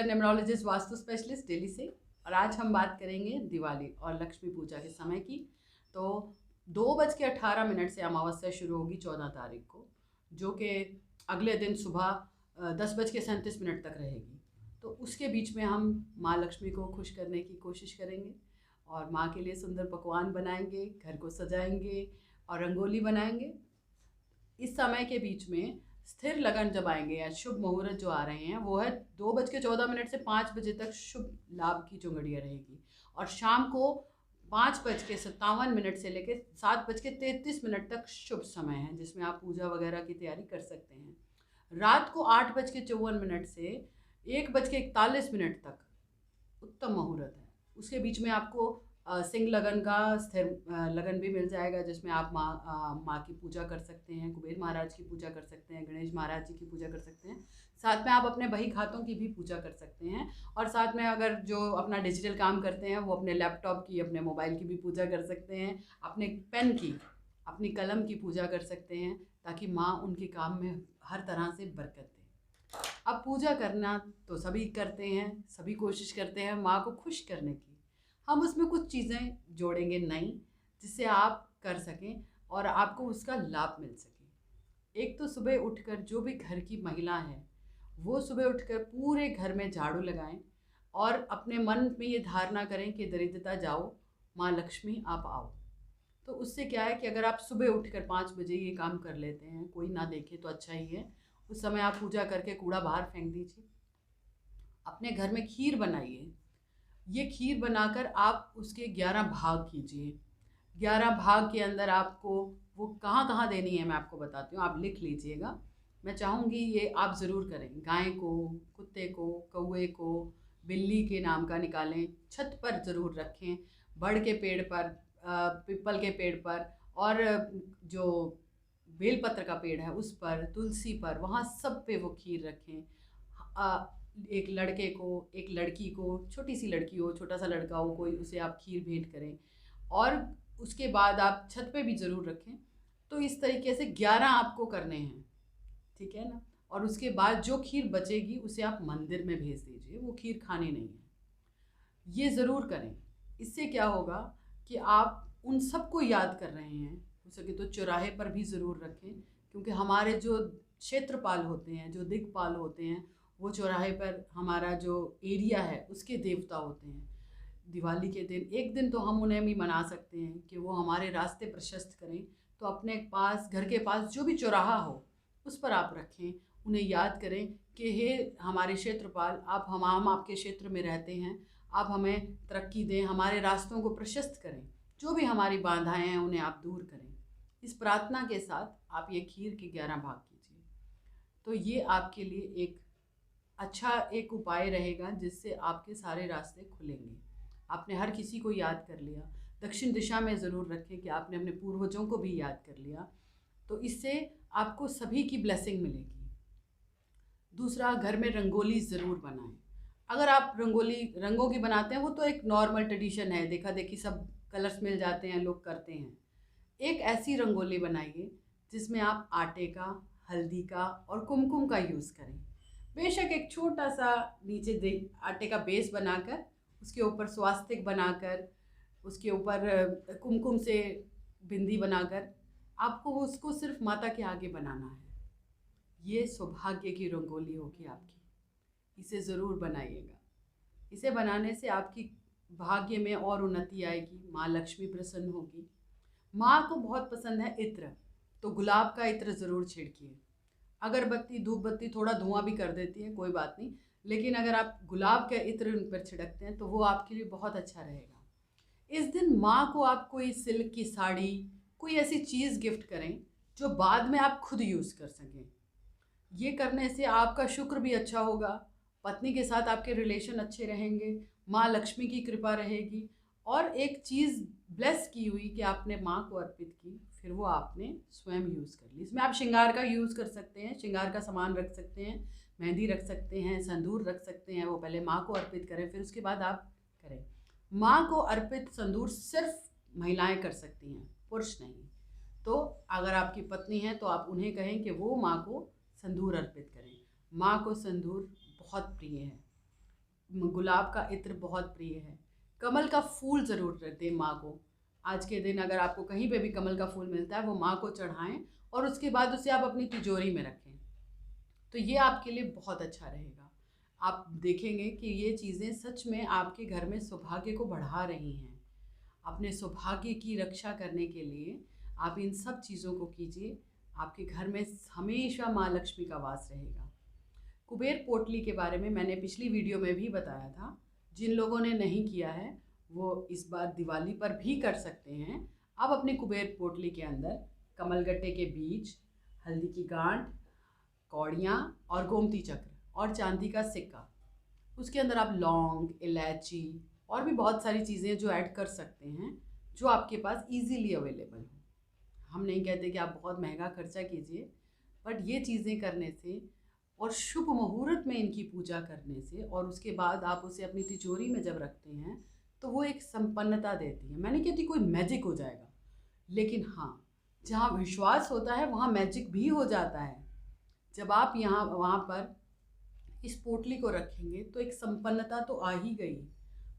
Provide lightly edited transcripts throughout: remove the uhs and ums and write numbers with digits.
Numerologist vastu specialist Delhi से। और आज हम बात करेंगे दिवाली और लक्ष्मी पूजा के समय की। तो 2:18 से अमावस्या शुरू होगी 14 तारीख को, जो कि अगले दिन सुबह 10:37 तक रहेगी। तो उसके बीच में हम माँ लक्ष्मी को खुश करने की कोशिश करेंगे और माँ के लिए सुंदर पकवान बनाएंगे, घर को सजाएंगे और रंगोली बनाएंगे। इस समय के बीच में स्थिर लगन जब आएंगे या शुभ मुहूर्त जो आ रहे हैं वो है 2:14 से 5 बजे तक शुभ लाभ की जो घड़ियाँ रहेगी, और शाम को 5:57 से लेकर 7:33 तक शुभ समय है, जिसमें आप पूजा वगैरह की तैयारी कर सकते हैं। रात को 8:54 से 1:41 तक उत्तम मुहूर्त है। उसके बीच में आपको सिंह लगन का स्थिर लगन भी मिल जाएगा, जिसमें आप माँ की पूजा कर सकते हैं, कुबेर महाराज की पूजा कर सकते हैं, गणेश महाराज जी की पूजा कर सकते हैं। साथ में आप अपने बही खातों की भी पूजा कर सकते हैं, और साथ में अगर जो अपना डिजिटल काम करते हैं वो अपने लैपटॉप की, अपने मोबाइल की भी पूजा कर सकते हैं, अपने पेन की, अपनी कलम की पूजा कर सकते हैं, ताकि माँ उनके काम में हर तरह से बरकत दे। अब पूजा करना तो सभी करते हैं, सभी कोशिश करते हैं माँ को खुश करने की। हम उसमें कुछ चीज़ें जोड़ेंगे नई, जिससे आप कर सकें और आपको उसका लाभ मिल सके। एक तो सुबह उठकर जो भी घर की महिला है वो सुबह उठकर पूरे घर में झाड़ू लगाएं और अपने मन में ये धारणा करें कि दरिद्रता जाओ, माँ लक्ष्मी आप आओ। तो उससे क्या है कि अगर आप सुबह उठकर 5 बजे ये काम कर लेते हैं, कोई ना देखे तो अच्छा ही है, उस समय आप पूजा करके कूड़ा बाहर फेंक दीजिए। अपने घर में खीर बनाइए। ये खीर बनाकर आप उसके 11 भाग कीजिए। 11 भाग के अंदर आपको वो कहाँ कहाँ देनी है मैं आपको बताती हूँ, आप लिख लीजिएगा। मैं चाहूँगी ये आप ज़रूर करें। गाय को, कुत्ते को, कौवे को, बिल्ली के नाम का निकालें, छत पर ज़रूर रखें, बड़ के पेड़ पर, पीपल के पेड़ पर, और जो बेलपत्र का पेड़ है उस पर, तुलसी पर, वहाँ सब पे वो खीर रखें। एक लड़के को, एक लड़की को, छोटी सी लड़की हो, छोटा सा लड़का हो कोई, उसे आप खीर भेंट करें, और उसके बाद आप छत पे भी ज़रूर रखें। तो इस तरीके से 11 आपको करने हैं, ठीक है ना। और उसके बाद जो खीर बचेगी उसे आप मंदिर में भेज दीजिए, वो खीर खानी नहीं है। ये ज़रूर करें। इससे क्या होगा कि आप उन सबको याद कर रहे हैं। हो सके तो चौराहे पर भी ज़रूर रखें, क्योंकि हमारे जो क्षेत्रपाल होते हैं, जो दिक्पाल होते हैं, वो चौराहे पर हमारा जो एरिया है उसके देवता होते हैं। दिवाली के दिन एक दिन तो हम उन्हें भी मना सकते हैं कि वो हमारे रास्ते प्रशस्त करें। तो अपने पास, घर के पास जो भी चौराहा हो उस पर आप रखें, उन्हें याद करें कि हे हमारे क्षेत्रपाल, आप हम आपके क्षेत्र में रहते हैं, आप हमें तरक्की दें, हमारे रास्तों को प्रशस्त करें, जो भी हमारी बाधाएं हैं उन्हें आप दूर करें। इस प्रार्थना के साथ आप ये खीर के 11 भाग कीजिए। तो ये आपके लिए एक अच्छा एक उपाय रहेगा, जिससे आपके सारे रास्ते खुलेंगे। आपने हर किसी को याद कर लिया। दक्षिण दिशा में ज़रूर रखें कि आपने अपने पूर्वजों को भी याद कर लिया। तो इससे आपको सभी की ब्लेसिंग मिलेगी। दूसरा, घर में रंगोली ज़रूर बनाएं। अगर आप रंगोली रंगों की बनाते हैं, वो तो एक नॉर्मल ट्रेडिशन है, देखा देखी सब कलर्स मिल जाते हैं, लोग करते हैं। एक ऐसी रंगोली बनाइए जिसमें आप आटे का, हल्दी का और कुमकुम का यूज़ करें। बेशक एक छोटा सा नीचे दे आटे का बेस बनाकर, उसके ऊपर स्वास्तिक बनाकर, उसके ऊपर कुमकुम से बिंदी बनाकर, आपको उसको सिर्फ माता के आगे बनाना है। ये सौभाग्य की रंगोली होगी आपकी। इसे ज़रूर बनाइएगा। इसे बनाने से आपकी भाग्य में और उन्नति आएगी, माँ लक्ष्मी प्रसन्न होगी। माँ को बहुत पसंद है इत्र, तो गुलाब का इत्र ज़रूर छिड़किए। अगरबत्ती, धूप बत्ती थोड़ा धुआं भी कर देती है, कोई बात नहीं, लेकिन अगर आप गुलाब का इत्र उन पर छिड़कते हैं तो वो आपके लिए बहुत अच्छा रहेगा। इस दिन माँ को आप कोई सिल्क की साड़ी, कोई ऐसी चीज़ गिफ्ट करें जो बाद में आप खुद यूज़ कर सकें। ये करने से आपका शुक्र भी अच्छा होगा, पत्नी के साथ आपके रिलेशन अच्छे रहेंगे, माँ लक्ष्मी की कृपा रहेगी, और एक चीज़ ब्लेस की हुई कि आपने माँ को अर्पित की, फिर वो आपने स्वयं यूज़ कर ली। इसमें आप श्रृंगार का यूज़ कर सकते हैं, श्रृंगार का सामान रख सकते हैं, मेहंदी रख सकते हैं, संदूर रख सकते हैं। वो पहले माँ को अर्पित करें, फिर उसके बाद आप करें। माँ को अर्पित संदूर सिर्फ महिलाएं कर सकती हैं, पुरुष नहीं। तो अगर आपकी पत्नी है तो आप उन्हें कहें कि वो माँ को संदूर अर्पित करें। माँ को संदूर बहुत प्रिय है। गुलाब का इत्र बहुत प्रिय है। कमल का फूल ज़रूर दें माँ को। आज के दिन अगर आपको कहीं पे भी कमल का फूल मिलता है वो माँ को चढ़ाएं और उसके बाद उसे आप अपनी तिजोरी में रखें, तो ये आपके लिए बहुत अच्छा रहेगा। आप देखेंगे कि ये चीज़ें सच में आपके घर में सौभाग्य को बढ़ा रही हैं। अपने सौभाग्य की रक्षा करने के लिए आप इन सब चीज़ों को कीजिए। आपके घर में हमेशा माँ लक्ष्मी का वास रहेगा। कुबेर पोटली के बारे में मैंने पिछली वीडियो में भी बताया था। जिन लोगों ने नहीं किया है वो इस बार दिवाली पर भी कर सकते हैं। अब अपने कुबेर पोटली के अंदर कमलगट्टे के बीज, हल्दी की गांठ, कौड़ियाँ और गोमती चक्र और चांदी का सिक्का, उसके अंदर आप लौंग, इलायची और भी बहुत सारी चीज़ें जो ऐड कर सकते हैं जो आपके पास इजीली अवेलेबल हो। हम नहीं कहते कि आप बहुत महंगा खर्चा कीजिए, बट ये चीज़ें करने से और शुभ मुहूर्त में इनकी पूजा करने से और उसके बाद आप उसे अपनी तिजोरी में जब रखते हैं तो वो एक संपन्नता देती है। मैं नहीं कहती कोई मैजिक हो जाएगा, लेकिन हाँ, जहाँ विश्वास होता है वहाँ मैजिक भी हो जाता है। जब आप यहाँ वहाँ पर इस पोटली को रखेंगे तो एक संपन्नता तो आ ही गई।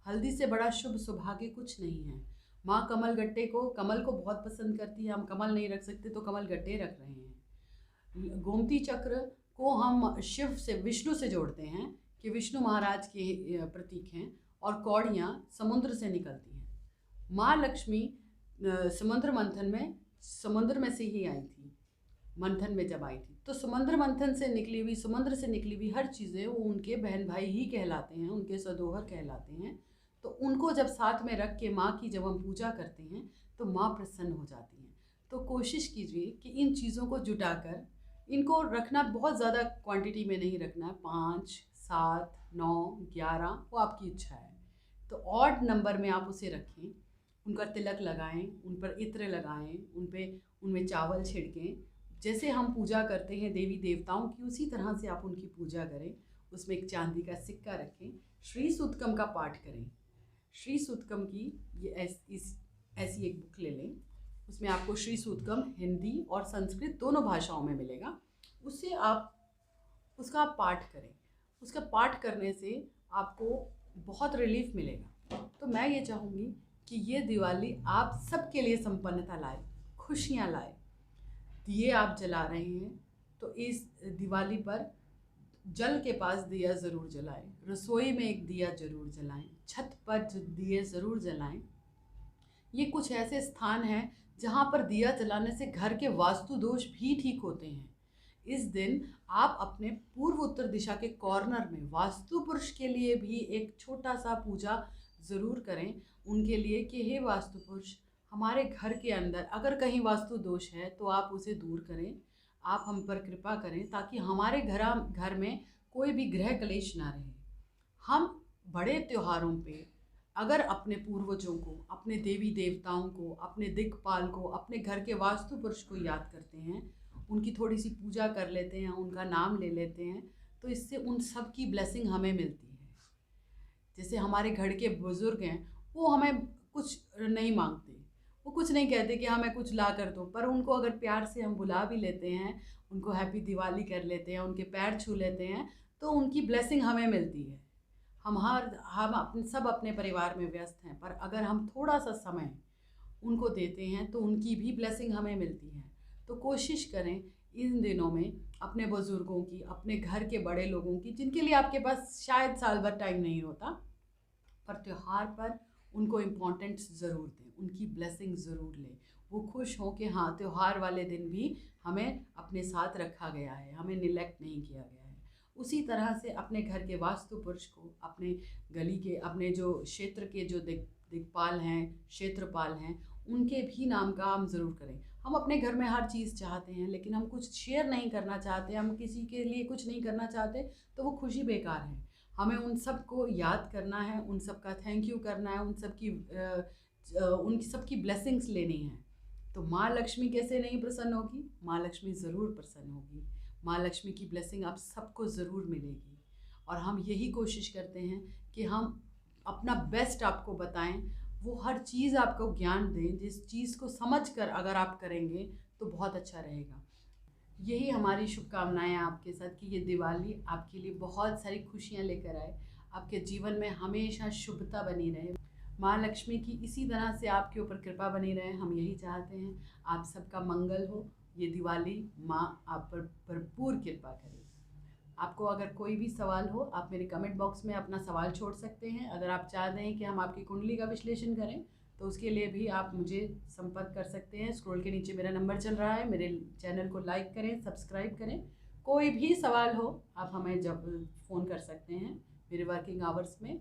हल्दी से बड़ा शुभ सौभाग्य कुछ नहीं है। माँ कमल को बहुत पसंद करती है। हम कमल नहीं रख सकते तो कमल गट्टे रख रहे हैं। गोमती चक्र को हम शिव से, विष्णु से जोड़ते हैं कि विष्णु महाराज के प्रतीक हैं, और कौड़ियाँ समुद्र से निकलती हैं। माँ लक्ष्मी समुद्र में से ही आई थी। मंथन में जब आई थी तो समुद्र से निकली हुई हर चीज़ें वो उनके बहन भाई ही कहलाते हैं, उनके सदोहर कहलाते हैं। तो उनको जब साथ में रख के माँ की जब हम पूजा करते हैं तो माँ प्रसन्न हो जाती हैं। तो कोशिश कीजिए कि इन चीज़ों को जुटाकर, इनको रखना बहुत ज़्यादा क्वांटिटी में नहीं रखना है, 5, 7, 9, 11 वो आपकी इच्छा है। तो ऑड नंबर में आप उसे रखें, उनका तिलक लगाएं, उन पर इत्र लगाएं, उनमें चावल छिड़कें। जैसे हम पूजा करते हैं देवी देवताओं की, उसी तरह से आप उनकी पूजा करें। उसमें एक चांदी का सिक्का रखें, श्री सूतकम का पाठ करें। श्री सूतकम की ऐसी एक बुक ले लें, उसमें आपको श्री सूतकम हिंदी और संस्कृत दोनों भाषाओं में मिलेगा। उससे आप उसका पाठ करें। उसका पाठ करने से आपको बहुत रिलीफ मिलेगा। तो मैं ये चाहूँगी कि ये दिवाली आप सबके लिए संपन्नता लाए, खुशियाँ लाए। दिए आप जला रहे हैं तो इस दिवाली पर जल के पास दिया ज़रूर जलाएं, रसोई में एक दिया ज़रूर जलाएं, छत पर दिए ज़रूर जलाएं। ये कुछ ऐसे स्थान हैं जहाँ पर दिया जलाने से घर के वास्तु दोष भी ठीक होते हैं। इस दिन आप अपने पूर्व उत्तर दिशा के कॉर्नर में वास्तु पुरुष के लिए भी एक छोटा सा पूजा ज़रूर करें, उनके लिए कि हे वास्तु पुरुष, हमारे घर के अंदर अगर कहीं वास्तु दोष है तो आप उसे दूर करें, आप हम पर कृपा करें ताकि हमारे घर में कोई भी ग्रह क्लेश ना रहे। हम बड़े त्योहारों पे अगर अपने पूर्वजों को, अपने देवी देवताओं को, अपने दिक्पाल को, अपने घर के वास्तु पुरुष को याद करते हैं, उनकी थोड़ी सी पूजा कर लेते हैं, उनका नाम ले लेते हैं, तो इससे उन सब की ब्लेसिंग हमें मिलती है। जैसे हमारे घर के बुज़ुर्ग हैं, वो हमें कुछ नहीं मांगते, वो कुछ नहीं कहते कि हमें कुछ ला कर दो, पर उनको अगर प्यार से हम बुला भी लेते हैं, उनको हैप्पी दिवाली कर लेते हैं, उनके पैर छू लेते हैं, तो उनकी ब्लेसिंग हमें मिलती है। हम सब अपने परिवार में व्यस्त हैं, पर अगर हम थोड़ा सा समय उनको देते हैं तो उनकी भी ब्लेसिंग हमें मिलती है। तो कोशिश करें इन दिनों में अपने बुज़ुर्गों की, अपने घर के बड़े लोगों की, जिनके लिए आपके पास शायद साल भर टाइम नहीं होता, पर त्यौहार पर उनको इम्पोर्टेंस ज़रूर दें, उनकी ब्लेसिंग ज़रूर लें। वो खुश हों कि हाँ, त्यौहार वाले दिन भी हमें अपने साथ रखा गया है, हमें निलेक्ट नहीं किया गया है। उसी तरह से अपने घर के वास्तु पुरुष को, अपने गली के, अपने जो क्षेत्र के जो दिक्पाल हैं, क्षेत्रपाल हैं, उनके भी नाम का हम ज़रूर करें। हम अपने घर में हर चीज़ चाहते हैं, लेकिन हम कुछ शेयर नहीं करना चाहते, हम किसी के लिए कुछ नहीं करना चाहते, तो वो खुशी बेकार है। हमें उन सब को याद करना है, उन सब का थैंक यू करना है, उन सब की ब्लेसिंग्स लेनी है। तो माँ लक्ष्मी कैसे नहीं प्रसन्न होगी? माँ लक्ष्मी ज़रूर प्रसन्न होगी। माँ लक्ष्मी की ब्लेसिंग आप सबको ज़रूर मिलेगी। और हम यही कोशिश करते हैं कि हम अपना बेस्ट आपको बताएं, वो हर चीज़ आपको ज्ञान दें, जिस चीज़ को समझ कर अगर आप करेंगे तो बहुत अच्छा रहेगा। यही हमारी शुभकामनाएं आपके साथ कि ये दिवाली आपके लिए बहुत सारी खुशियां लेकर आए, आपके जीवन में हमेशा शुभता बनी रहे, माँ लक्ष्मी की इसी तरह से आपके ऊपर कृपा बनी रहे, हम यही चाहते हैं। आप सबका मंगल हो। ये दिवाली माँ आप पर भरपूर कृपा करे। आपको अगर कोई भी सवाल हो, आप मेरे कमेंट बॉक्स में अपना सवाल छोड़ सकते हैं। अगर आप चाहते हैं कि हम आपकी कुंडली का विश्लेषण करें तो उसके लिए भी आप मुझे संपर्क कर सकते हैं। स्क्रॉल के नीचे मेरा नंबर चल रहा है। मेरे चैनल को लाइक करें, सब्सक्राइब करें। कोई भी सवाल हो आप हमें जब फ़ोन कर सकते हैं। मेरे वर्किंग आवर्स में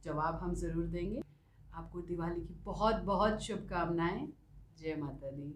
जवाब हम ज़रूर देंगे। आपको दिवाली की बहुत बहुत शुभकामनाएं। जय माता दी।